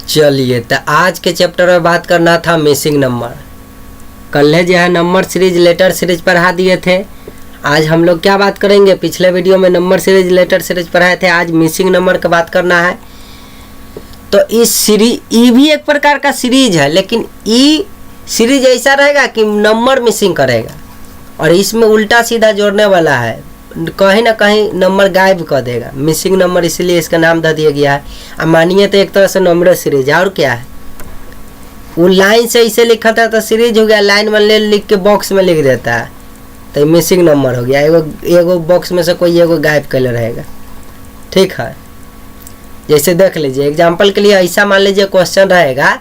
चलिए तो आज के चैप्टर में बात करना था मिसिंग नंबर। कल जो है नंबर सीरीज लेटर सीरीज पढ़ा दिए थे। आज हम लोग क्या बात करेंगे, पिछले वीडियो में नंबर सीरीज लेटर सीरीज पढ़ाए थे, आज मिसिंग नंबर का बात करना है। तो इस सीरीज ई भी एक प्रकार का सीरीज है, लेकिन ई सीरीज ऐसा रहेगा कि नंबर मिसिंग करेगा और इसमें उल्टा सीधा जोड़ने वाला है, कहीं ना कहीं नंबर गायब कर देगा। मिसिंग नंबर इसलिए इसका नाम दे दिया गया है। अब मानिए तो एक तरह से नंबर सीरीज है, और क्या है, वो लाइन से इसे लिखा था तो सीरीज हो गया, लाइन में लिख के बॉक्स में लिख देता है तो मिसिंग नंबर हो गया। एगो बॉक्स में से कोई एगो गायब कर रहेगा, ठीक है। जैसे देख लीजिए एग्जाम्पल के लिए, ऐसा मान लीजिए क्वेश्चन रहेगा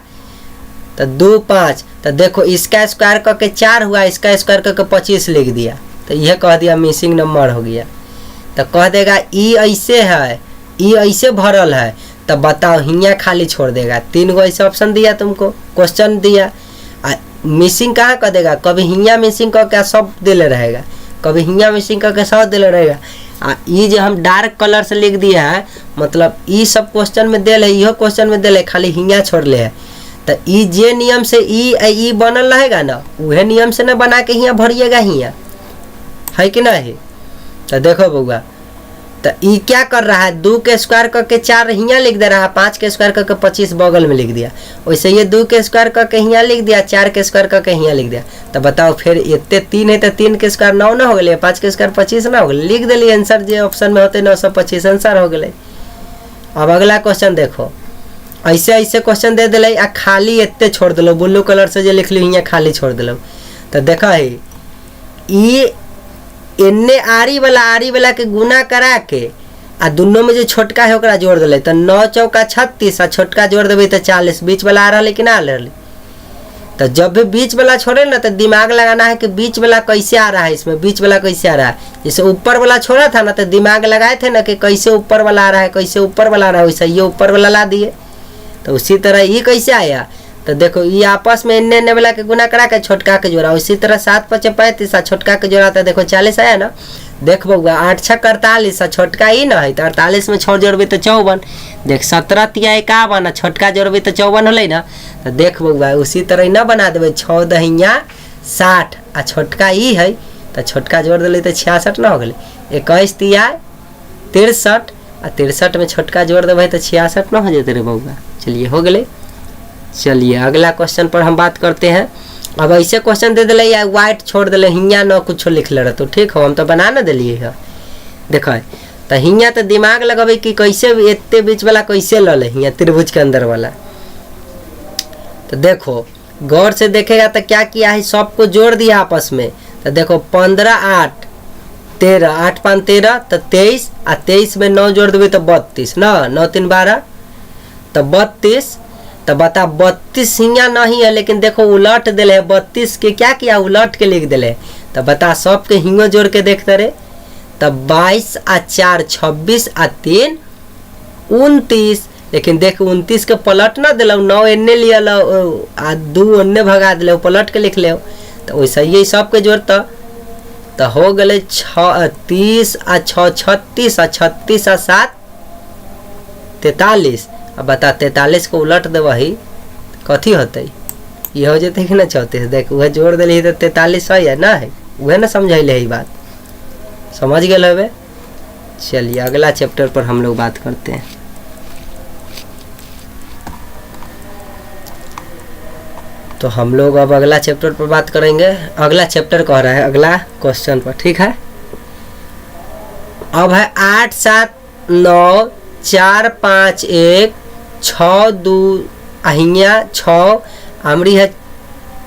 तो 2 5, तो देखो इसका स्क्वायर करके 4 हुआ, इसका स्क्वायर करके 25 लिख दिया, तो यह कह दिया मिसिंग नंबर हो गया। तो कह देगा ई ऐसे है, ई ऐसे भरल है, तो बताओ हियाँ खाली छोड़ देगा। 3 गो ऐसे ऑप्शन दिया तुमको, क्वेश्चन दिया, मिसिंग कहाँ कर देगा, कभी हियाँ मिसिंग करके सब दिले रहेगा, कभी हियाँ मिसिंग करके सब दिले रहेगा। ये जो हम डार्क कलर से लिख दिया है, मतलब ई सब क्वेश्चन में दिल है, इहो क्वेश्चन में दिल है, खाली हियाँ छोड़ ले है। तो ई जे नियम से ई बनल रहेगा ना, वह नियम से न बना के हियाँ भरिएगा, हियाँ है कि नहीं। तो देखो बउआ, तो ई क्या कर रहा है, 2 के स्क्वायर करके 4 हियाँ लिख दे रहा है, 5 के स्क्वायर करके 25 बगल में लिख दिया। वैसे ये 2 के स्क्वायर करके हियाँ लिख दिया, 4 के स्क्वायर करके हियाँ लिख दिया। तो बताओ फिर इतने 3 है तो 3 के स्क्वायर 9 ना हो गए, 5 के स्क्वायर 25 ना हो गए, लिख दिली आंसर जो ऑप्शन में होते 925 आंसर हो गए। अब अगला क्वेश्चन देखो, ऐसे ऐसे क्वेश्चन दे दिले आ खाली इतने छोड़ दिलो, ब्लू कलर से जो लिख ली हियाँ खाली छोड़ दिलो। तो देखा है ई एन्ने आरी वाला के गुना करा के आ दोनों में जो छोटका है ओकरा जोड़ दिले, तो 9 चौका 36 आ छोटका जोड़ देवे तो 40, बीच वाला आ रहा लेकिन आ रही। तो जब भी बीच वाला छोड़े ना तो दिमाग लगाना है कि बीच वाला कैसे आ रहा है, इसमें बीच वाला कैसे आ रहा है। जैसे ऊपर वाला छोड़ा था ना तो दिमाग लगाए थे ना कि कैसे ऊपर वाला आ रहा है, कैसे ऊपर वाला आ रहा है, वैसे ये ऊपर वाला ला दिए। तो उसी तरह ये कैसे आया, तो देखो ये आपस में इन्ने वाला के गुना करा के छोटका के जोड़ा, उसी तरह 7 5 35 छोटका के जोड़ा था, देखो 40 आया ना। देख बउआ 8 6 48 छोटका ही ना है, तो 48 में 6 जोड़बे तो 54, देख 17 तिया 51 छोटका जोड़बे तो 54 होले ना। तो देख बउआ उसी तरह ना बना देवे, 6 दहिया 60 आ छोटका ही है, तो छोटका जोड़ दिले तो 66 ना हो गए। 21 तिया 63 आ 63 में छोटका जोड़ देवे तो 66 ना हो जाते रे बउआ। चलिए हो गए। चलिए अगला क्वेश्चन पर हम बात करते हैं। अब ऐसे क्वेश्चन दे दिले या वाइट छोड़ दिले, हियाँ न कुछ लिख ले रहे, तो ठीक हो हम तो बना न दिलिए है। देखो तो हियाँ तो दिमाग लगाबे कि कैसे इतने बीच वाला कैसे ल ले, हियाँ त्रिभुज के अंदर वाला। तो देखो गौर से देखेगा तो क्या किया है, सबको जोड़ दिया आपस में। तो देखो 15 8 13, 8 5 13 तो 23 आ 23 में 9 जोड़ देवे तो 32 ना, 9 3 12 तो 32। तो बता 32 हियाँ नहीं है, लेकिन देखो उलट दिले है, 32 के क्या किया उलट के लिख दिले। तो बता सबके हिंगो जोड़ के देखते रहे, तो 22 आ 4 26 आ 3 29, लेकिन देख 29 के पलट ना दिल, 9 एन्ने लिया आ 2 अन्ने भगा दिले, पलट के लिख ले। तो वैसे ही सबके जोड़ता तो हो गए 30 आ 6 36 आ 36 आ 7 43। अब बता 43 को उलट दे वही कथी होते, ये हो जाते कि ना 34। देख वह जोड़ दिली तो 43 है ना, है वह ना समझाइले है बात, समझ गए हवे। चलिए अगला चैप्टर पर हम लोग बात करते हैं। तो हम लोग अब अगला चैप्टर पर बात करेंगे। अगला चैप्टर कह रहा है अगला क्वेश्चन पर, ठीक है। अब है 8 7 9 4 5 1 6 2 अहिया 6 अमरी है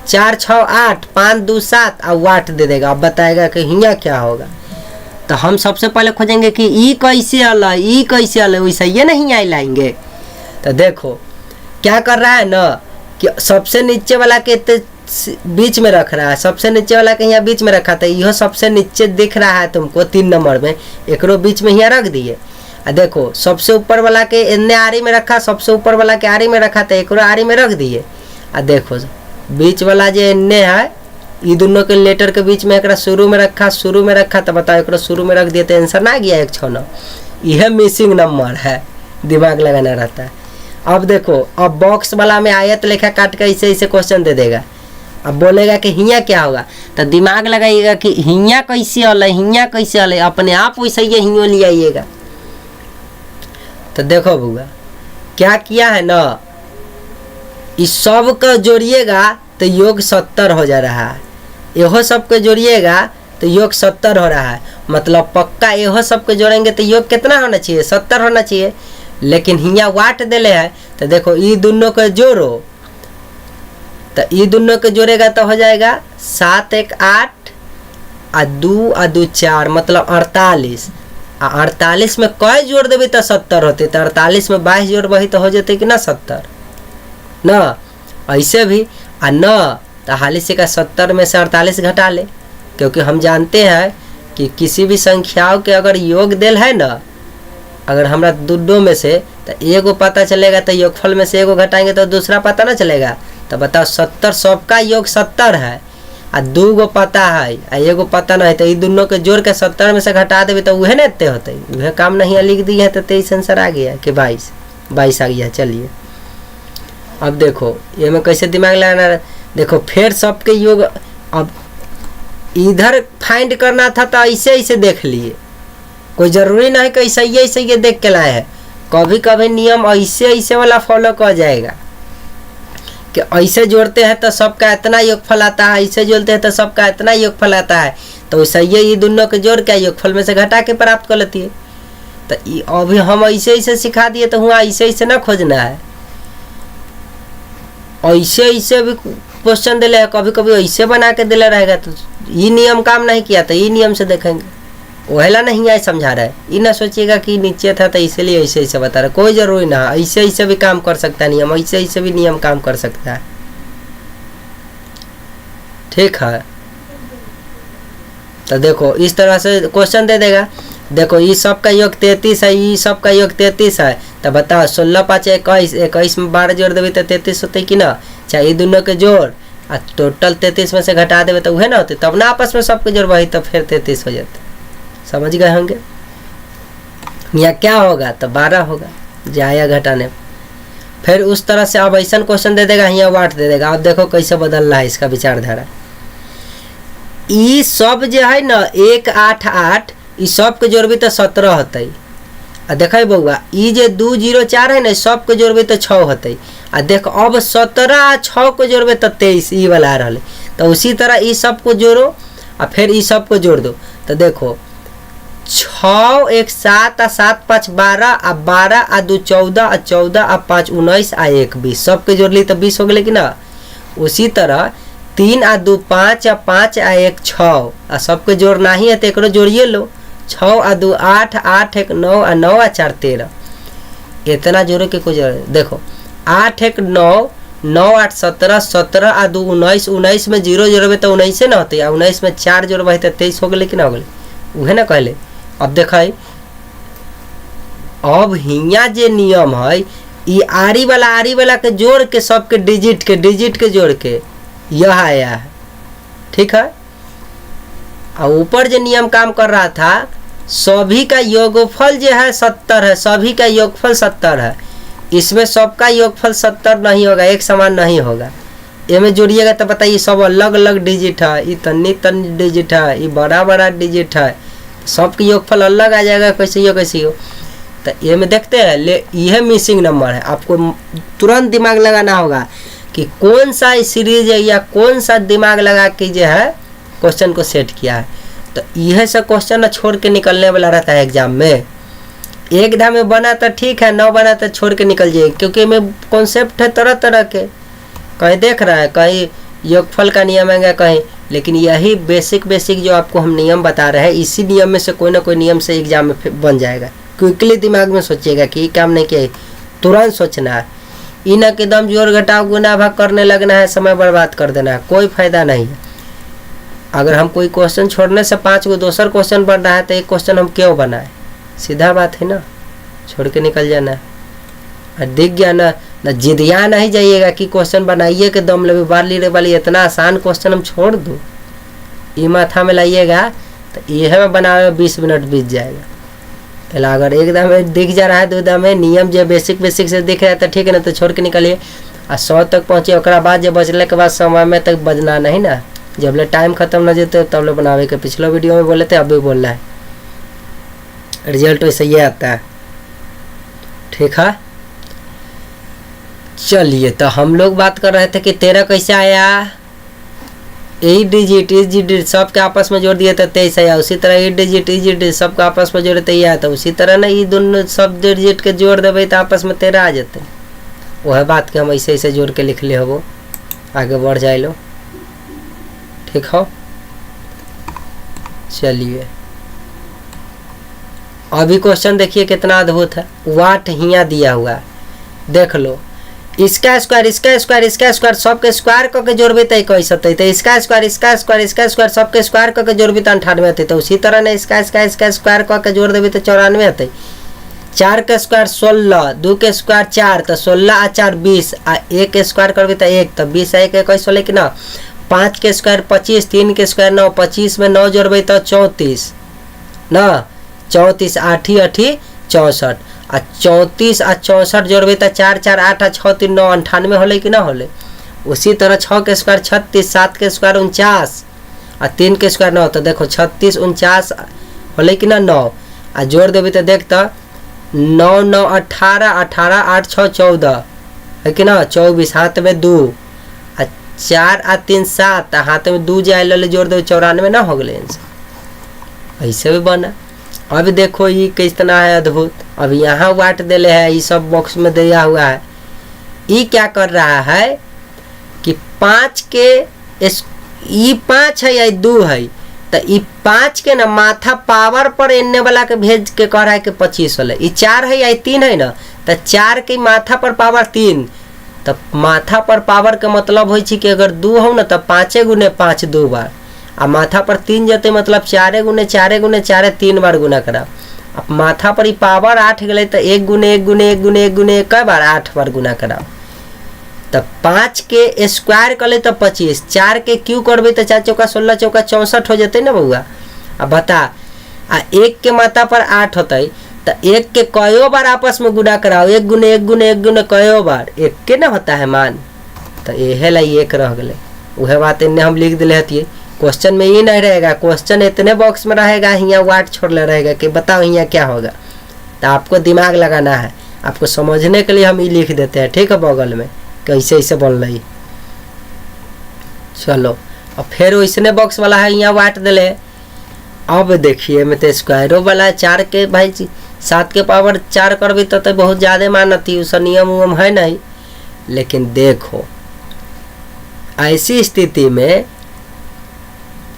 4 6 8 5 2 7 अब 8 दे देगा। अब बताएगा कि हिया क्या होगा। तो हम सबसे पहले खोजेंगे कि ई कैसे आला, ई कैसे आला, वैसे ये नहीं आई लाएंगे। तो देखो क्या कर रहा है ना कि सबसे नीचे वाला के बीच में रख रहा है, सबसे नीचे वाला के यहाँ बीच में रखा था, यह सबसे नीचे दिख रहा है तुमको 3 नंबर में, एक बीच में यहाँ रख दिए। देखो सबसे ऊपर वाला के इन्ने आरी में रखा, सबसे ऊपर वाला के आरी में रखा था, एक आरी में रख दिए। देखो बीच वाला जो इन्ने है, ये दोनों के लेटर के बीच में एक शुरू में रखा, तो बताओ एक शुरू में रख दिए तो आंसर ना गया 1 6 9। यह मिसिंग नंबर है, दिमाग लगाना रहता है। अब देखो, अब बॉक्स वाला में आयत लेखा काट कर ऐसे ऐसे क्वेश्चन दे देगा। अब बोलेगा कि हियाँ क्या होगा, तो दिमाग लगाइएगा कि हियाँ कैसे अल, हियाँ कैसे अल, अपने आप वैसे ही हियों ले आइएगा। तो देखो बुआ क्या किया है ना, इस सब का जोड़िएगा तो योग 70 हो जा रहा है, यहो सब को जोड़िएगा तो योग 70 हो रहा है। मतलब पक्का यहो सब को जोड़ेंगे तो योग कितना होना चाहिए, 70 होना चाहिए। लेकिन हियाँ वाट दिले है, तो देखो ये दोनों को जोड़ो, तो ये दोनों को जोड़ेगा तो हो जाएगा 7 1 8 आ 2 आ 2 4, मतलब 48। 48 में कई जोड़ देवे तो 70 होते, तो 48 में 22 जोड़ वही तो हो जाते कि ना 70 न। ऐसे भी आ न तो हाली से का 70 में से 48 घटा ले, क्योंकि हम जानते हैं कि किसी भी संख्याओं के अगर योग देल है ना, अगर हमरा दूडो में से तो एगो पता चलेगा, तो योगफल में से एगो घटाएंगे तो दूसरा पता ना चलेगा। तो बताओ 70 सबका योग 70 है, आ 2 गो पता है आ एगो पता नहीं, तो ये दोनों के जोड़ के 70 में से घटा देवे तो वह नहीं होते, वह काम नहीं लिख दिए है, तो 23 आंसर आ गया कि 22 आ गया। चलिए अब देखो ये में कैसे दिमाग लगाना है, देखो फिर सबके योग अब इधर फाइंड करना था तो ऐसे ऐसे देख लिए, कोई ज़रूरी नहीं कि ऐसे ही देख के लाए हैं। कभी कभी नियम ऐसे वाला फॉलो कर जाएगा कि ऐसे जोड़ते हैं तो सबका इतना योगफल आता है, ऐसे जोड़ते हैं तो सबका इतना योगफल आता है, तो सही ये दोनों के जोड़ के योगफल में से घटा के प्राप्त कर लेती है। तो अभी हम ऐसे सिखा दिए तो हुआ ऐसे ना खोजना है, ऐसे भी क्वेश्चन दिले है, कभी कभी ऐसे बना के दिला रहेगा, तो ये नियम काम नहीं किया तो ये नियम से देखेंगे, वहला नहीं आए समझा रहा है। ये ना सोचिएगा कि नीचे था तो इसलिए ऐसे बता रहा है, कोई ज़रूरी ना, ऐसे भी काम कर सकता है नियम, ऐसे भी नियम काम कर सकता है। ठीक है, तो देखो इस तरह से क्वेश्चन दे देगा। देखो ये सब का योग 33 है, ये सब का योग 33 है, तो बताओ 16 5 21, 21 में 12 जोड़ देवे तो 33 होते कि ना। चाहे ये दोनों के जोड़ आ टोटल 33 में से घटा देवे तो वह ना होते, तब ना आपस में सबके जोड़ वही तो फिर 33 हो जाते। समझ गए होंगे। यहाँ क्या होगा तो 12 होगा जाया घटाने। फिर उस तरह से अब ऐसा क्वेश्चन दे देगा, यहाँ वाट दे देगा। अब देखो कैसे बदलना है इसका विचारधारा। ई सब जो है ना 1 8 8, ई सब के जोड़बी तो 17 होते। आ देख बउआ ई जे 2 0 4 है ना, सब के जोड़बी तो 6 होते। आ देख अब 17 आ 6 को जोड़बे तो 23 ई वाला आ रहा। तो उसी तरह ई सब को जोड़ो और फिर ई सब को जोड़ दो। तो देखो 6 1 7 आ 7 5 12 आ 12 आ 2 14 आ 14 आ 5 19 आ 1 20, सबके जोड़ ली तो 20 हो गए कि ना। उसी तरह 3 आ 2 5 आ 5 आ 1 6 आ सबके जोड़ नहीं है तो एक जोड़िए लो। 6 आ 2 8 8 1 9 आ 9 आ 4 13, इतना जोड़े के कोई जरूरत। देखो 8 1 9 9 8 17 17 आ 2 19, 19 में 0 जोड़बे तो 19 ना होते, 19 में 4 जोड़बे तो 23 हो गए कि ना हो गए, उहे ना कहले। अब देख अब हियाँ जे नियम है ये आरी वाला के जोड़ के सबके डिजिट के जोड़ के यह आया है। ठीक है, और ऊपर जो नियम काम कर रहा था सभी का योगफल जो है 70 है, सभी का योगफल 70 है। इसमें सबका योगफल 70 नहीं होगा, एक समान नहीं होगा। ये में जोड़िएगा तो बताइए सब अलग अलग डिजिट है, ये तन्नी डिजिट है, ये बड़ा डिजिट है, सबकी योगफल अलग आ जाएगा। कैसे हो तो ये में देखते हैं ले, यह मिसिंग नंबर है। आपको तुरंत दिमाग लगाना होगा कि कौन सा सीरीज है या कौन सा दिमाग लगा के जो है क्वेश्चन को सेट किया है। तो यह सब क्वेश्चन छोड़ के निकलने वाला रहता है एग्जाम में। एक धाम में बना तो ठीक है, न बना तो छोड़ के निकल जाए, क्योंकि में कॉन्सेप्ट है तरह तरह के। कहीं देख रहा है कहीं योगफल का नियम है कहीं, लेकिन यही बेसिक जो आपको हम नियम बता रहे हैं, इसी नियम में से कोई ना कोई नियम से एग्जाम में बन जाएगा। क्विकली दिमाग में सोचिएगा कि ये काम नहीं किया, तुरंत सोचना है। इन एकदम जोड़ घटाव गुना भाग करने लगना है, समय बर्बाद कर देना है, कोई फायदा नहीं है। अगर हम कोई क्वेश्चन छोड़ने से 5 को दूसर क्वेश्चन बन रहा है तो एक क्वेश्चन हम क्यों बनाए, सीधा बात है ना, छोड़ के निकल जाना है। दिख गया ना, जिदिया नहीं जाइएगा कि क्वेश्चन बनाइए के दम ले बार ली रे वाली, इतना आसान क्वेश्चन हम छोड़ दूँ, ये माथा में लाइएगा तो यह में बनावे 20 मिनट बीत जाएगा। तो अगर एकदम दिख जा रहा है तो एकदम नियम जो बेसिक से दिख रहा है तो ठीक है ना, तो छोड़ के निकलिए। और 100 तक पहुँचे ओकरा बाद जब बचले के बाद समय में तक बजना नहीं ना, जब ले टाइम खत्म ना जेते तब ले बनावे के। पिछले वीडियो में बोले थे अब भी बोलना है, रिजल्ट वैसे ये आता है, ठीक है। चलिए तो हम लोग बात कर रहे थे कि 13 कैसे आया, 8 डिजिट इस डिजिट सबके आपस में जोड़ दिया था 23 आया। उसी तरह 8 डिजिट इस डिजिट सबके आपस में जोड़े तो ये आया था। उसी तरह ना ये दोनों सब डिजिट के जोड़ देवे तो आपस में 13 आ जाते। वह बात के हम ऐसे ऐसे जोड़ के लिख ले हो, आगे बढ़ जाए लो, ठीक हो। चलिए अभी क्वेश्चन देखिए कितना अद्भुत है। वाट हिया दिया हुआ है, देख लो। इसका स्क्वायर इसका स्क्वायर इसका स्क्वायर सबके स्क्वायर करके जोड़बे तो 21 होते, तो इसका स्क्वायर इसका स्क्वायर इसका स्क्वायर सबके स्क्वायर करके जोड़बे तो 98 होते। तो उसी तरह ना इसका स्क्वायर करके जोड़ देवे तो 94 होते। 4 के स्क्वायर 16, 2 के स्क्वायर 4, तो 16 आ 4 20, आ 1 के स्क्वायर करबे तो 1, तो 20 1 21 होले कि ना। 5 के स्क्वायर 25, 3 के स्क्वायर 9, 25 में 9 जोड़बे तो 34 ना, 34 8 8 64, आ 34 आ 64 जोड़बे तो 4 4 8 6 3 9 98 होले कि ना होले। उसी तरह 6 के स्क्वायर 36, 7 के स्क्वायर 49, आ 3 के स्क्वायर 9, तो देखो 36 49 होले कि ना 9, आ जोड़ देवे तो देख तो 9 9 18 18 8 6 14 है कि ना, 24 हाथ में 2, आ 4 आ 3 7, हाथ में 2 जाए ले जोड़ दे 94 ना हो गए। ऐसे भी बना। अब देखो ये कितना है अद्भुत। अब यहाँ वाट देले है, ये सब बॉक्स में दिया हुआ है। ये क्या कर रहा है कि 5 के ये 5 है या 2 है, तो ये 5 के ना माथा पावर पर एने वाला के भेज के कह रहा है कि 25 होले। ये 4 है या 3 है ना, तो 4 के माथा पर पावर 3, तो माथा पर पावर के मतलब हो कि अगर 2 हो ना तो 5 गुने 5 2 बार, आ माथा पर 3 जते मतलब 4 गुने 4 गुने 4 3 बार गुना करा। अब माथा पर ही पावर 8 गए तो 1 गुने 1 गुने 1 गुने 1 गुने 1 कई बार 8 बार गुना करा। तो 5 के स्क्वायर कर ले तो 25, 4 के क्यू करबे तो 4 चौका 16 चौका 64 हो जाते ना बउआ। अब बता, आ 1 के माथा पर 8 होते तो 1 के कयो बार आपस में गुना कराओ, 1 गुने 1 गुने 1 गुने कयो बार 1 के ना होता है मान, तो यह लाई 1 रह गए। वह बात इन्हें हम लिख दिले हथिए। क्वेश्चन में ये नहीं रहेगा, क्वेश्चन इतने बॉक्स में रहेगा, यहाँ वाट छोड़ ले रहेगा कि बताओ यहाँ क्या होगा। तो आपको दिमाग लगाना है, आपको समझने के लिए हम ये लिख देते हैं, ठीक है, बगल में कैसे ऐसे बन रही। चलो अब फिर वैसने बॉक्स वाला है, यहाँ वाट दिले। अब देखिए मैं तो स्क्वायरो वाला है 4 के भाई 7 के पावर 4 कर भी तो बहुत ज़्यादा मानती, उसका नियम उयम है नहीं। लेकिन देखो ऐसी स्थिति में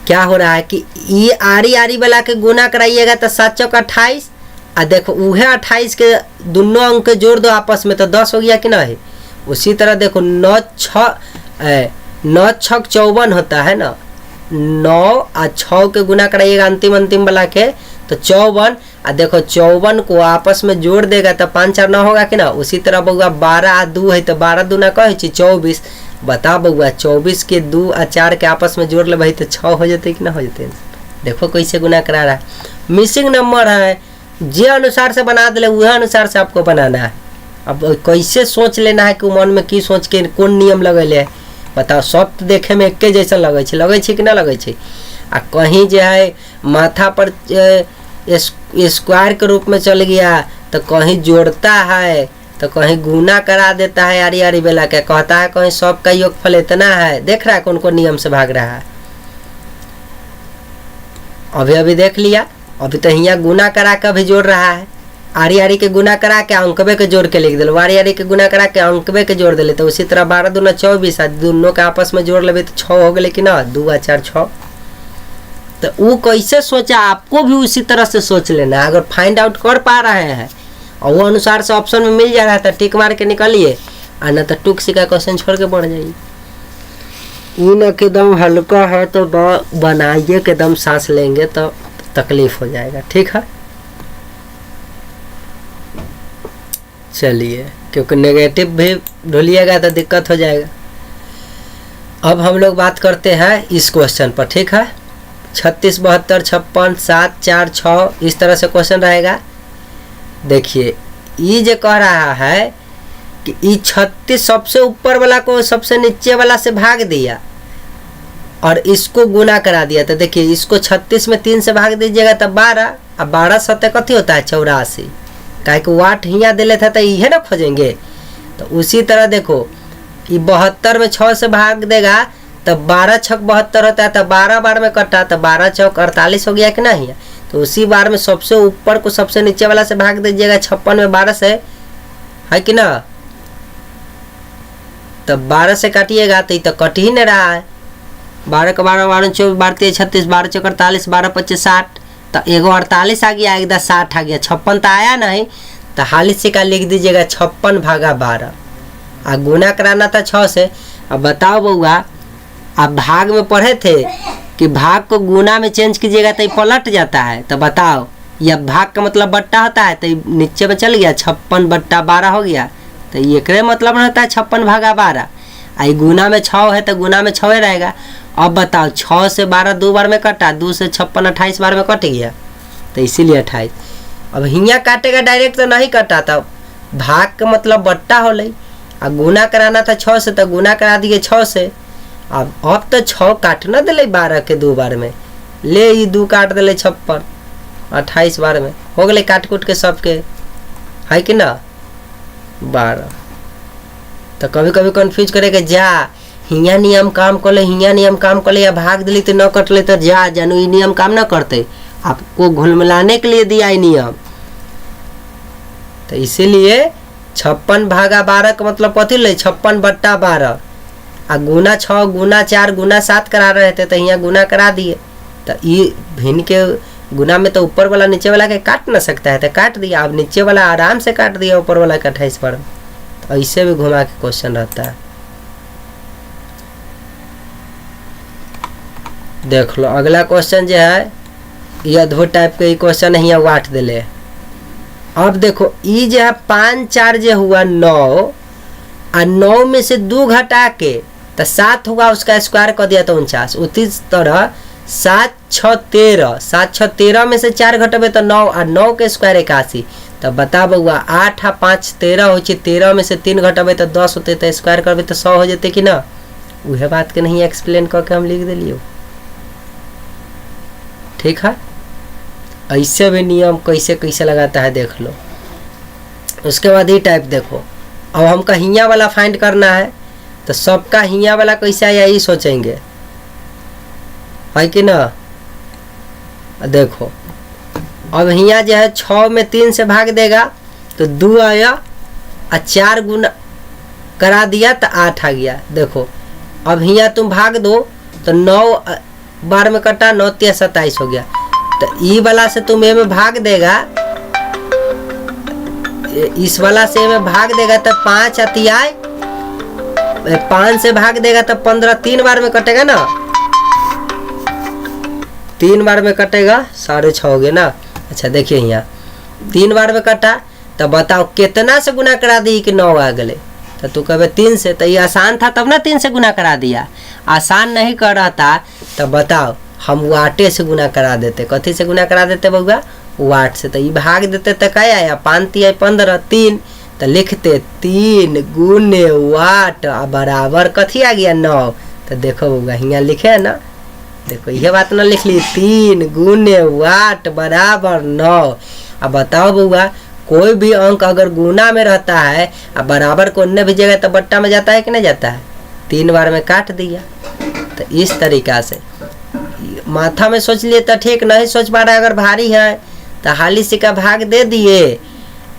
क्या हो रहा है कि ये आरी वाला के गुना कराइएगा तो 7 चौका 28, आ देखो वह 28 के दोनों अंक के जोड़ दो आपस में तो 10 हो गया कि नहीं। उसी तरह देखो 9 6 54 होता है ना, 9 आ 6 के गुना कराइएगा अंतिम वाला के तो 54, आ देखो 54 को आपस में जोड़ देगा तो 5 4 9 होगा कि ना। उसी तरह बउआ 12 आ 2 है तो 12 दूना कहे 24, बता बउआ 24 के 2 आ 4 के आपस में जोड़ ले भाई तो 6 हो जाते कि ना हो जाते। देखो कैसे गुना करा रहा है, मिसिंग नंबर है, जे अनुसार से बना दे वह अनुसार से आपको बनाना है। अब कैसे सोच लेना है कि मन में की सोच के कौन नियम लगेले है बताओ। सब तो देखे में एक जैसा लगे कि ना लगे। आ कहीं जो है माथा पर स्क्वायर के रूप में चल गया तो कहीं जोड़ता है तो कहीं गुना करा देता है आरी बेला के, कहता है कहीं सबका योगफल इतना है। देख रहा है कौन कौन नियम से भाग रहा है। अभी देख लिया, अभी तो यहाँ गुना करा के भी जोड़ रहा है। आरी के गुना करा के अंकबे के जोड़ के लिख दिल, आरी के गुना करा के अंकबे के जोड़ दिले। तो उसी तरह 12 दूना 24, दोनों के आपस में जोड़ ले तो 6 हो गए कि ना, 2 आ 4 6। तो वो कैसे सोचा, आपको भी उसी तरह से सोच लेना। अगर फाइंड आउट कर पा रहे हैं और वो अनुसार से ऑप्शन में मिल जा रहा था टिक मार के निकलिए, और न तो टुक का क्वेश्चन छोड़ के बढ़ जाइए। इन एकदम हल्का है तो बनाइए, एकदम सांस लेंगे तो तकलीफ हो जाएगा, ठीक है। चलिए, क्योंकि नेगेटिव भी ढूलिएगा तो दिक्कत हो जाएगा। अब हम लोग बात करते हैं इस क्वेश्चन पर, ठीक है। 36 72 56 7 4 6 इस तरह से क्वेश्चन रहेगा। देखिए ये जो कह रहा है कि ये 36 सबसे ऊपर वाला को सबसे नीचे वाला से भाग दिया और इसको गुना करा दिया। तो देखिए इसको 36 में 3 से भाग दीजिएगा तब 12, अब 12 सत्ते कथी होता है 84, काहे कि वाट हिया दिले था तो ये ना खोजेंगे। तो उसी तरह देखो ये 72 में 6 से भाग देगा तब 12 छक 72 होता है, तो 12 बार में कटा तो 12 चौक 48 हो गया कि नहीं। तो उसी बार में सबसे ऊपर को सबसे नीचे वाला से भाग दीजिएगा 56 में 12 से, है कि ना। तब 12 से काटिएगा तो ये तो कट ही नहीं रहा है। 12 का 12 12 24 12 23 36 12 चौक 48 12 25 60, तो एगो 48 आ गया, एक 60 आ गया, 56 तो आया नहीं। तो हाली से का लिख दीजिएगा 56 भागा 12। आ गुना कराना था 6 से। अब बताओ बउआ, आप भाग में पढ़े थे कि भाग को गुना में चेंज कीजिएगा तो ये पलट जाता है। तो बताओ यह भाग का मतलब बट्टा होता है, तो नीचे में चल गया 56 बट्टा 12 हो गया। तो ये करे मतलब रहता है 56 भागा 12। आई गुना में 6 है तो गुना में 6 रहेगा। अब बताओ 6 से 12 2 बार में कटा, 2 से 56 28 बार में कट गया, तो इसीलिए 28। अब हियाँ काटेगा डायरेक्ट तो नहीं कटा, था भाग का मतलब बट्टा हो लई। अब गुना कराना था 6 से तो गुना करा दिए 6 से। अब तो 6 काट न दिले 12 के 2 बार में, ले ये 2 काट दिले 56 28 बार में हो गए काट कूट के सबके, है कि ना 12। तो कभी कभी कन्फ्यूज करेगा जा हियाँ नियम काम कर ले, हियाँ नियम काम कर ले, या भाग दिली तो न कट ले तो जा जानू ये नियम काम न करते। आपको घुल मिलाने के लिए दिया है नियम। तो इसीलिए 56 भागा 12 का मतलब कथी ले 56 बट्टा 12। आ गुना 6 गुना 4 गुना 7 करा रहे थे तो यहाँ गुना करा दिए। तो ये भिन्न के गुना में तो ऊपर वाला नीचे वाला के काट ना सकता है, तो काट दिया। अब नीचे वाला आराम से काट दिया ऊपर वाला का 28 बार। तो ऐसे भी घुमा के क्वेश्चन रहता है। देख लो अगला क्वेश्चन जो है ये अद्भुत टाइप के क्वेश्चन है, वाट दिले। अब देखो ये जो है 5 4 जो हुआ 9 और 9 में से 2 घटा के तो 7 होगा, उसका स्क्वायर कर दिया तो 49। उसी तरह 7 6 13, 7 6 13 में से 4 घटबे तो 9 और 9 के स्क्वायर 81। तो बता बउआ 8 और 5 13 हो, 13 में से 3 घटबे तो 10 होते, तो स्क्वायर करबे तो 100 हो जाते कि ना। वह बात के नहीं एक्सप्लेन करके हम लिख दिलियो, ठीक है। ऐसे भी नियम कैसे कैसे लगाता है देख लो। उसके बाद ये टाइप देखो, अब हमको हियाँ वाला फाइंड करना है तो सबका हियाँ वाला कैसे आया ये सोचेंगे, है कि ना। देखो अब हियाँ जो है 6 में 3 से भाग देगा तो 2 आया और 4 गुना करा दिया तो 8 आ गया। देखो अब हियाँ तुम भाग दो तो 9 बार में कटा 9 3 27 हो गया। तो ई वाला से तुम ए में भाग देगा, इस वाला से में भाग देगा तो 5 अतियाय 5 से भाग देगा तो 15, 3 बार में कटेगा ना, 3 बार में कटेगा 6.5 हो गया ना। अच्छा देखिए यहाँ 3 बार में कटा तो बताओ कितना से गुना करा दी कि 9 आ गए। तो तू कहे 3 से, तो ये आसान था तब ना 3 से गुना करा दिया। आसान नहीं कर रहा था तो बताओ हम वाटे से गुना करा देते। कथी से गुना करा देते बउआ, वाट से। तो ये भाग देते तो क्या आया 5 3 15 3, तो लिखते 3 गुने वाट बराबर कथी आ गया 9। तो देखो बउआ यहाँ लिखे है ना, देखो यह बात ना लिख ली 3 गुने वाट बराबर 9। अब बताओ बउआ कोई भी अंक अगर गुना में रहता है अब बराबर को अन्य भेजेगा तो बट्टा में जाता है कि नहीं जाता है। 3 बार में काट दिया। तो इस तरीका से माथा में सोच लिए तो ठीक, नहीं सोच पा रहा अगर भारी है तो हाली से का भाग दे दिए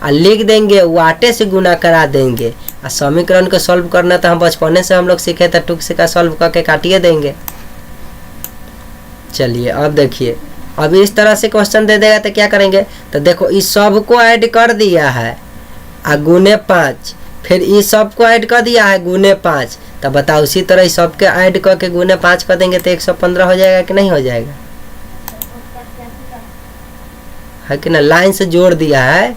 और लिख देंगे वाटे से गुना करा देंगे। और समीकरण को सॉल्व करना तो हम बचपने से हम लोग सीखे तो टुक से का सॉल्व करके काटिए देंगे। चलिए अब देखिए, अब इस तरह से क्वेश्चन दे देगा तो क्या करेंगे। तो देखो इस सब को ऐड कर दिया है और गुने 5, फिर इस सब को ऐड कर दिया है गुने 5। तो बताओ उसी तरह इस सब के ऐड करके गुने 5 कर देंगे तो 115 हो जाएगा कि नहीं हो जाएगा, है कि ना। लाइन से जोड़ दिया है।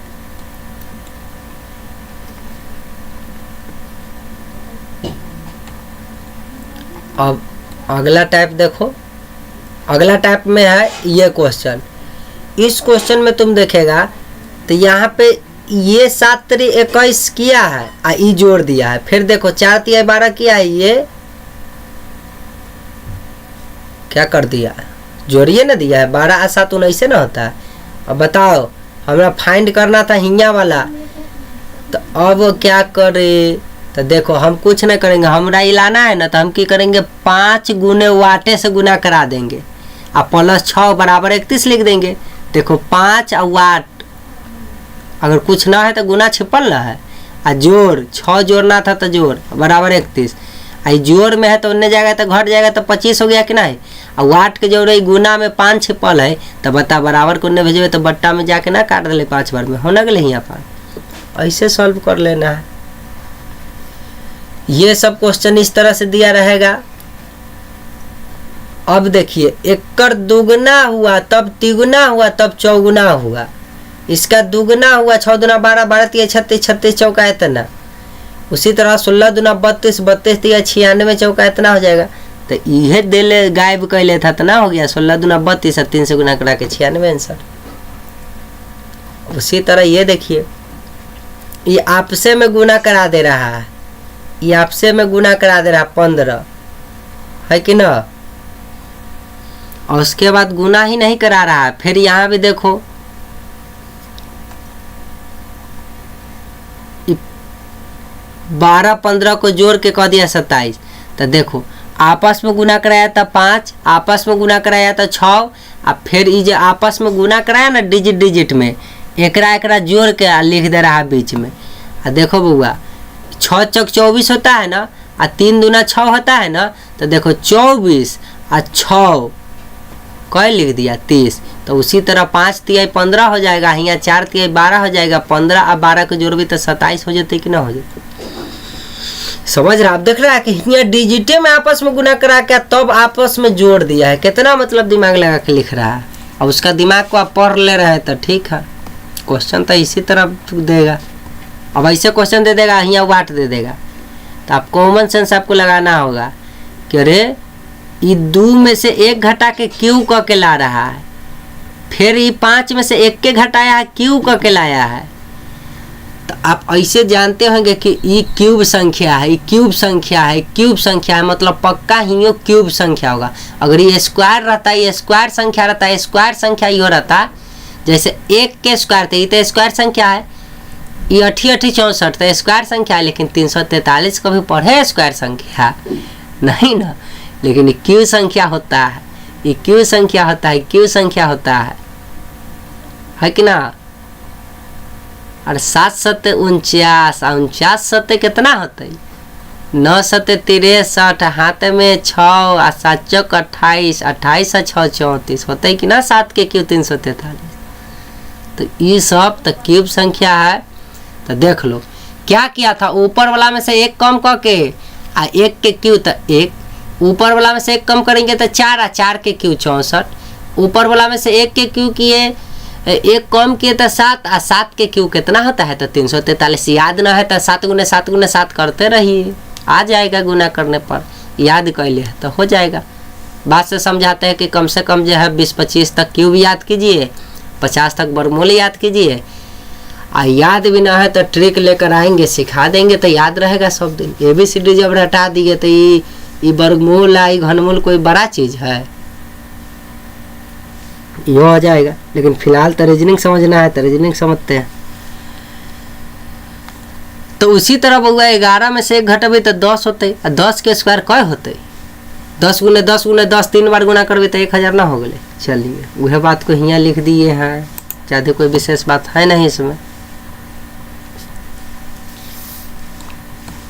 अब अगला टाइप देखो, अगला टाइप में है ये क्वेश्चन। इस क्वेश्चन में तुम देखेगा तो यहाँ पे ये 7 3 21 किया है और ई जोड़ दिया है। फिर देखो 4 3 12 किया है, ये क्या कर दिया है, जोड़िए ना दिया है। 12 और 7 19 ना होता है। अब बताओ हमें फाइंड करना था हिंगा वाला, तो अब क्या करे? तो देखो हम कुछ नहीं करेंगे, हमरा ये लाना है ना, तो हम क्या करेंगे 5 गुने वाटे से गुना करा देंगे और प्लस 6 बराबर 31 लिख देंगे। देखो 5 और वाट, अगर कुछ ना है तो गुना छिपल ना है, और जोड़ 6 जोड़ना था तो जोड़ बराबर 31। आई जोड़ में है तो उन्ने जाएगा तो घट जाएगा तो 25 हो गया कि नहीं। और वाट के जोड़ गुना में 5 छिपल है, तो बता बराबर को उन्ने भेजे तो बट्टा में जाके ना काट दे 5 बार में, होना गए यहाँ पर। ऐसे सॉल्व कर लेना है। ये सब क्वेश्चन इस तरह से दिया रहेगा। अब देखिए एकड़ दुगना हुआ तब तिगुना हुआ तब चौगुना हुआ। इसका दुगना हुआ 6 दूना 12, 12 तिया 36, 36 चौका इतना। उसी तरह 16 दूना 32, 32 तिया 96 चौका इतना हो जाएगा। तो यह दिल गायब कर लेता था ना, हो गया 16 दूना 32 और 3 से गुना करा के 96 आंसर। उसी तरह ये देखिए, ये आपसे में गुना करा दे रहा है, ये आपसे में गुना करा दे रहा है 15 है कि ना, और उसके बाद गुना ही नहीं करा रहा है। फिर यहाँ भी देखो 12 15 को जोड़ के कह दिया 27। तो देखो आपस में गुना कराया था 5, आपस में गुना कराया था 6, और फिर ये जो आपस में गुना कराया ना डिजिट डिजिट में, एकरा जोड़ के लिख दे रहा है बीच में। और देखो बउआ 6 चौक 24 होता है ना, और 3 दूना 6 होता है ना, तो देखो 24 और 6 कई लिख दिया 30। तो उसी तरह 5 तिया 15 हो जाएगा, यहाँ 4 तिया 12 हो जाएगा, 15 और 12 को जोड़ भी तो 27 हो जाते कि ना हो जाते। समझ रहा? आप देख रहा है कि यहाँ डिजिटे में आपस में गुना करा के तब आपस में जोड़ दिया है। कितना मतलब दिमाग लगा के लिख रहा है। अब उसका दिमाग को आप पढ़ ले रहे हैं तो ठीक है, क्वेश्चन तो इसी तरह देगा। अब ऐसे क्वेश्चन दे देगा, यहाँ वाट दे देगा, तो आप कॉमन सेंस आपको लगाना होगा कि अरे ये 2 में से 1 घटा के क्यों कह के ला रहा है, फिर ये 5 में से 1 के घटाया है क्यों कह के लाया है। तो आप ऐसे जानते होंगे कि ये क्यूब संख्या है, ये क्यूब संख्या है, क्यूब संख्या है, मतलब पक्का ही ये क्यूब संख्या होगा। अगर ये स्क्वायर रहता है, ये स्क्वायर संख्या रहता है, स्क्वायर संख्या ये रहता, जैसे 1 के स्क्वायर थे, ये तो स्क्वायर संख्या है, ये 88 64 तो स्क्वायर संख्या है, लेकिन 343 कभी पढ़े स्क्वायर संख्या नहीं ना, लेकिन ये क्यू संख्या होता है, ये क्यू संख्या होता है, क्यू संख्या होता है कि ना। और 7 7 49, 49 7 कितना होते, 9 7 63, हाथ में 6 और 7 चौक 28, 28 और 6 34 होते कि ना, 7 के क्यू 343। तो ये सब तो क्यूब संख्या है। तो देख लो क्या किया था, ऊपर वाला में से 1 कम करके आ 1 के क्यू, तो 1 ऊपर वाला में से 1 कम करेंगे तो 4 और 4 के क्यू 64, ऊपर वाला में से 1 के क्यू किए 1 कम किए तो 7 और 7 के क्यू कितना होता है तो 343। याद ना है तो 7 गुने 7 गुने 7 करते रहिए, आ जाएगा गुना करने पर, याद कर ले तो हो जाएगा। बात से समझाते हैं कि कम से कम जो है 20-25 तक क्यूब याद कीजिए, 50 तक वर्गमूल याद कीजिए, और याद भी ना है तो ट्रिक लेकर आएंगे, सिखा देंगे तो याद रहेगा सब दिन। ABCD जब हटा दिए तो ये वर्गमूल आई घनमूल कोई बड़ा चीज़ है, ये हो जाएगा। लेकिन फिलहाल तो रीजनिंग समझना है तो रीजनिंग समझते हैं। तो उसी तरह बउआ 11 में से 1 घटबे तो 10 होते, और 10 के स्क्वायर कै होते, 10 गुने 10 गुने 10 3 बार गुना करबे तो 1000 ना हो गए। चलिए वह बात को यहाँ लिख दिए हैं, ज़्यादा कोई विशेष बात है नहीं इसमें।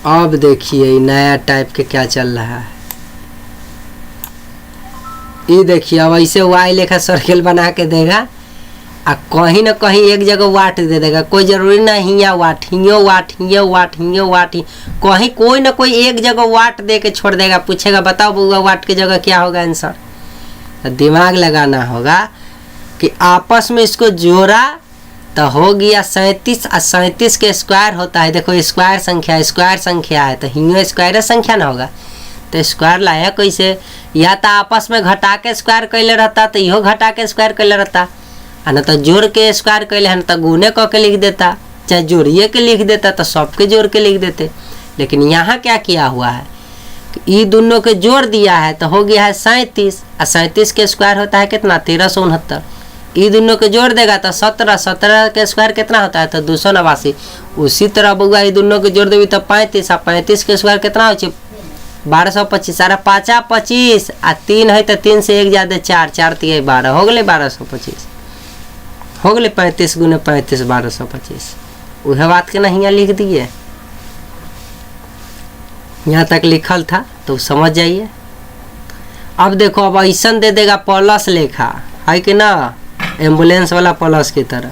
अब देखिए नया टाइप के क्या चल रहा है, ये देखिए अब ऐसे वाई लेखा सर्किल बना के देगा, आ कहीं ना कहीं एक जगह वाट दे देगा, कोई जरूरी ना हिया वाट हियो वाट हियो वाट हियो वाट, कहीं कोई ना कोई एक जगह वाट दे के छोड़ देगा। पूछेगा बताओ बउआ वाट की जगह क्या होगा आंसर, तो दिमाग लगाना होगा कि आपस में इसको जोड़ा तो हो गया 37, और 37 के स्क्वायर होता है, देखो स्क्वायर संख्या है तो हियो स्क्वायर संख्या ना होगा, तो स्क्वायर लाया कैसे, या तो आपस में घटा के स्क्वायर कैले रहता तो इहो घटा के स्क्वायर कैले रहता, न तो जोड़ के स्क्वायर कैले न तो गुने क के लिख देता, चाहे जोड़िए के लिख देता तो सबके जोड़ के लिख देते। लेकिन यहाँ क्या किया हुआ है कि ये दोनों के जोड़ दिया है तो हो गया है 37, और 37 के स्क्वायर होता है कितना 1369। ये दोनों के जोड़ देगा तो 17, 17 के स्क्वायर कितना होता है तो 289। उसी तरह बउआ ये दोनों के जोड़ देवी तो 35, और 35 के स्क्वायर कितना हो 1225। अरे 5 25 आ 3 है तो 3 से 1 ज़्यादा 4, 4 3 12 हो गए 1225 हो गए। 35 गुने 35 1225। वह बात के नहीं यहाँ लिख दिए, यहाँ तक लिखल था तो समझ जाइए। अब देखो अब ऐसा दे देगा प्लस लेखा है कि ना, एम्बुलेंस वाला प्लस की तरह।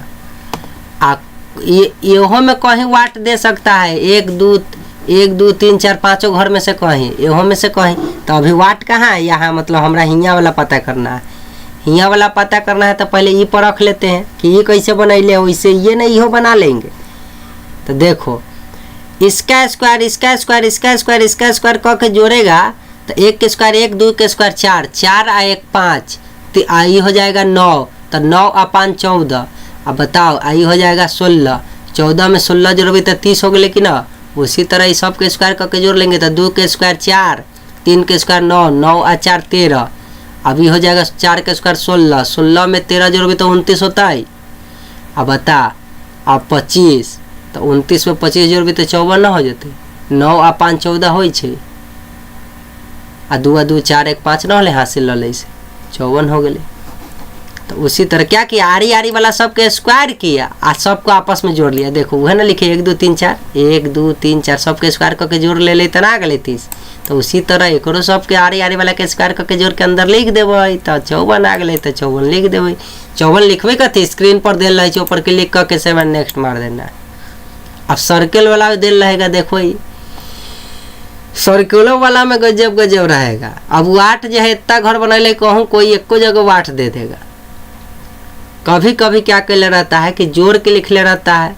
येहो में कहीं वाट दे सकता है, 1 2 3 4 5 घर में से कहीं, येहो में से कहीं। तो अभी वाट कहाँ है यहाँ, मतलब हमरा हियाँ वाला पता करना है। हियाँ वाला पता करना है तो पहले ये पर रख लेते हैं कि ये कैसे बनैले, वैसे ये नहीं हो बना लेंगे। तो देखो इसका स्क्वायर इसका स्क्वायर इसका स्क्वायर इसका स्क्वायर क के जोड़ेगा तो 1 के स्क्वायर 1, 2 के स्क्वायर 4, 4 आ 1 5, तो आई हो जाएगा 9, तो 9 आ 5 14। अब बताओ आई हो जाएगा 16, 14 में 16 जोड़बी तो 30 हो गए कि ना। उसी तरह इस सब के स्क्वायर करके जोड़ लेंगे तो 2 के स्क्वायर 4, 3 के स्क्वायर 9, 9 आ 4 13। अभी हो जाएगा 4 के स्क्वायर 16, 16 में 13 जोड़बी तो 29 होता है। अब बता अब 25, तो 29 में 25 जोड़बी तो 54 ना हो जाते। 9 आ 5 14 हो, आ 2 आ 2 4 1 5 ना होले, हासिल ले से 54 हो गए। तो उसी तरह क्या किया, आरी आरी वाला सबके स्क्वायर किया आ सबको आपस में जोड़ लिया। देखो वह ना लिखे 1 2 3 4, 1 2 3 4 सबके स्क्वायर करके जोड़ ले ले तना गए 30। तो उसी तरह एक सबके आरी आरी वाला के स्क्वायर करके जोड़ के अंदर लिख देवे तो 54 आ गए। तो 54 लिख देवे। 54 लिखबे कथी स्क्रीन पर दिल रहे ऊपर क्लिक करके 7 नेक्स्ट मार देना। अब सर्कल वाला दिल रहेगा, देखो ये सर्कुलर वाला में गजब गजब रहेगा। अब वाट जो है इतना घर बनैले कहूँ कोई एको जगह वाट दे देगा। कभी कभी क्या कर ले रहता है कि जोड़ के लिख ले रहता है,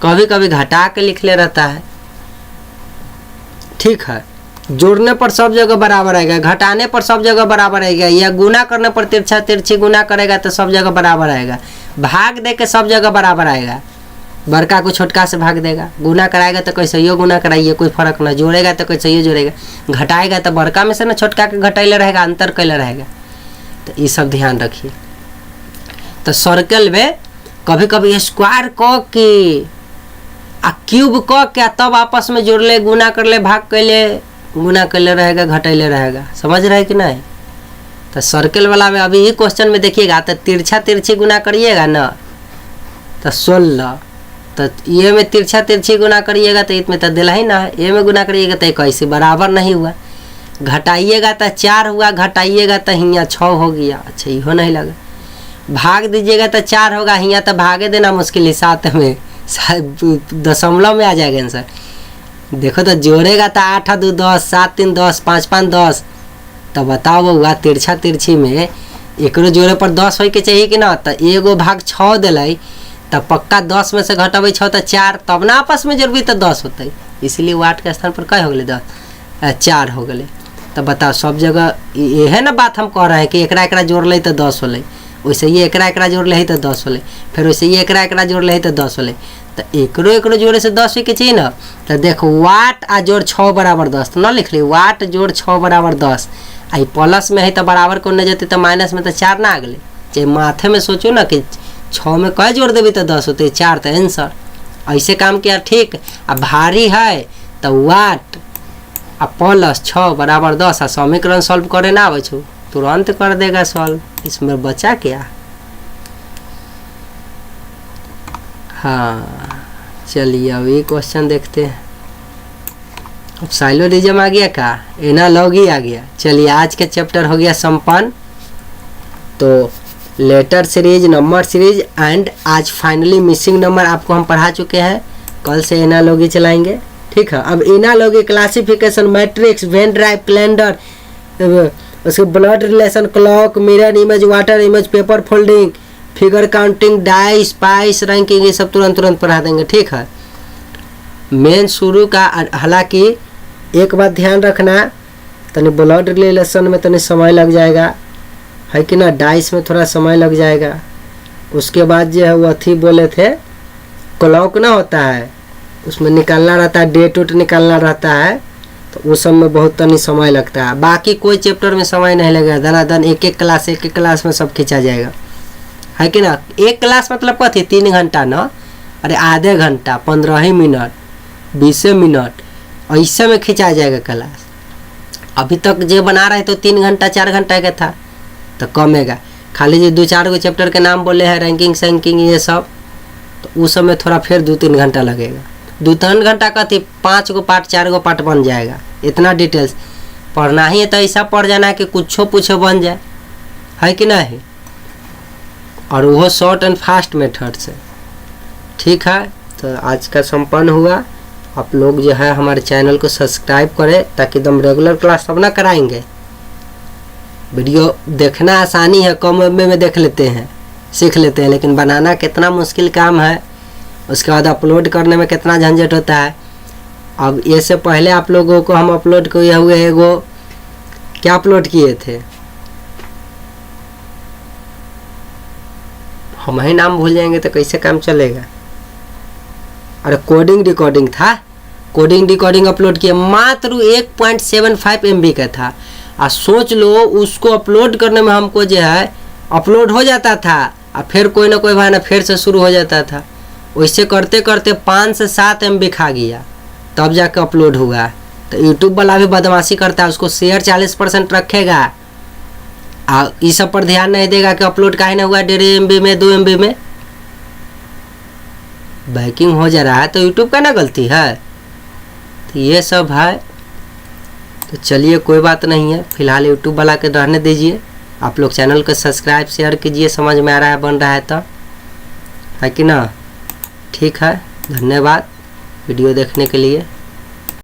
कभी कभी घटा के लिख ले रहता है। ठीक है, जोड़ने पर सब जगह बराबर आएगा, घटाने पर सब जगह बराबर आएगा, या गुना करने पर तिरछा तिरछी गुना करेगा तो सब जगह बराबर आएगा। भाग दे के सब जगह बराबर आएगा। बड़का को छोटका से भाग देगा, गुना कराएगा तो कैसे यो गुना कराइए कोई फर्क ना, जोड़ेगा तो कैसे यो जोड़ेगा, घटाएगा तो बड़का में से ना छोटका के घटाइले रहेगा, अंतर कैले रहेगा। तो ये सब ध्यान रखिए। तो सर्कल में कभी कभी स्क्वायर क के आ क्यूब क के तब आपस में जोड़ ले, गुना कर ले, भाग कैले, गुना कैले रहेगा, घटैले रहेगा। समझ रहे कि नहीं। तो सर्कल वाला में अभी ये क्वेश्चन में देखिएगा तो तिरछा तिरछी गुना करिएगा ना तो 16, तो ये में तिरछा तिरछी गुना करिएगा तो इसमें तो दिला ही ना है, ये में गुना करिएगा तो कैसे बराबर नहीं हुआ। घटाइएगा तो 4 हुआ, घटाइएगा तो हियाँ 6 हो गया। अच्छा इहो नहीं लगा। भाग दीजिएगा तो 4 होगा, हियाँ तो भागे देना मुश्किल है, 7 में दशमलव में आ जाएगा आंसर। देखो तो जोड़ेगा तो 8 आ 2 10, 7 3 10, 5 5 10। तो बताओ बउआ तिरछा तिरछी में एकरो जोड़े पर 10 हो के चाहिए कि ना। तो एगो भाग 6 दिलाई तो पक्का 10 में से घटबै 6 तो 4, तब ना आपस में जोड़बी तो 10 होते। इसलिए वाट के स्थान पर क्या हो गए 10 4 हो गए। तो बताओ सब जगह यह ना बात हम कह रहे हैं कि एकरा एकरा जोड़ ले तो 10 होले, वैसे ये एकरा एकरा जोड़ ले तो 10 होले, फिर वैसे ये एकरा एकरा जोड़ ले तो 10 होले। तो एकरो एकरो जोड़े से 10 हो के चाहिए ना। तो देखो वाट आ जोड़ 6 बराबर 10, तो ना लिख ली वाट जोड़ 6 बराबर 10। आई प्लस में है तो बराबर को नहीं जाते तो माइनस में तो 4 ना आ गए। चाहे माथे में सोचो ना कि 6 में कई जोड़ देवी तो 10 होते, 4 तो आंसर। ऐसे काम किया ठीक। अब भारी है तो वाट आ प्लस 6 बराबर 10 आ समीकरण सॉल्व करे ना आवे छो तुरंत कर देगा सॉल्व। इसमें बचा क्या। हाँ चलिए अब ये क्वेश्चन देखते हैं। अब साइलोडिज्म आ गया का, एनालॉजी आ गया। चलिए आज के चैप्टर हो गया संपन्न। तो letter series, number series and आज फाइनली मिसिंग नंबर आपको हम पढ़ा चुके हैं। कल से एनालॉजी चलाएंगे। ठीक है। अब analogy classification, matrix, Venn drive, calendar, उसके blood relation, clock, mirror image, water image, paper folding, figure counting, die, spice, ranking, ये सब तुरंत तुरंत पढ़ा देंगे। ठीक है। मेन शुरू का, हालांकि एक बात ध्यान रखना, तनी ब्लड रिलेशन में तनी समय लग जाएगा है कि ना, डाइस में थोड़ा समय लग जाएगा, उसके बाद जो है वो अथी बोले थे क्लॉक ना होता है, उसमें निकालना रहता है, डेट उट निकालना रहता है, तो उस सब में बहुत तनी समय लगता है। बाकी कोई चैप्टर में समय नहीं लगेगा, धनाधन एक एक क्लास में सब खींचा जाएगा, है कि ना। एक क्लास मतलब कथी 3 घंटा ना, अरे आधे घंटा 15 मिनट 20 मिनट ऐसे में खिंचा जाएगा क्लास। अभी तक जो बना रहे तो 3 घंटा 4 घंटा का था, तो कमेगा। खाली जो 2-4 गो चैप्टर के नाम बोले हैं, रैंकिंग सैंकिंग ये सब, तो उस समय थोड़ा फिर 2-3 घंटा लगेगा। 2-3 घंटा का थी 5 गो पार्ट 4 गो पार्ट बन जाएगा। इतना डिटेल्स पढ़ना ही है तो ऐसा पढ़ जाना है कि कुछो पूछो बन जाए, है कि नहीं। और वो शॉर्ट एंड फास्ट मेथड से, ठीक है। तो आज का संपन्न हुआ। आप लोग जो है हमारे चैनल को सब्सक्राइब करें, ताकि एकदम रेगुलर क्लास सब ना कराएंगे। वीडियो देखना आसानी है, कम में देख लेते हैं, सीख लेते हैं, लेकिन बनाना कितना मुश्किल काम है, उसके बाद अपलोड करने में कितना झंझट होता है। अब ये से पहले आप लोगों को हम अपलोड किए हुए एगो क्या अपलोड किए थे, हम ही नाम भूल जाएंगे तो कैसे काम चलेगा। अरे कोडिंग डिकोडिंग था, कोडिंग डिकोडिंग अपलोड किया, मात्र 1.75 MB का था। और सोच लो उसको अपलोड करने में हमको जो है अपलोड हो जाता था और फिर कोई ना कोई बहाना फिर से शुरू हो जाता था। वैसे करते करते 5 से 7 MB खा गया, तब जाकर अपलोड हुआ। तो यूट्यूब वाला भी बदमाशी करता है, उसको शेयर 40% रखेगा और इस सब पर ध्यान नहीं देगा कि अपलोड काहे ना हुआ 1.5 MB में 2 MB में बैकिंग हो जा रहा है, तो यूट्यूब का ना गलती है। तो ये सब है। तो चलिए कोई बात नहीं है, फिलहाल यूट्यूब वाला के रहने दीजिए। आप लोग चैनल को सब्सक्राइब शेयर कीजिए, समझ में आ रहा है बन रहा है तो, है कि ना। ठीक है, धन्यवाद वीडियो देखने के लिए।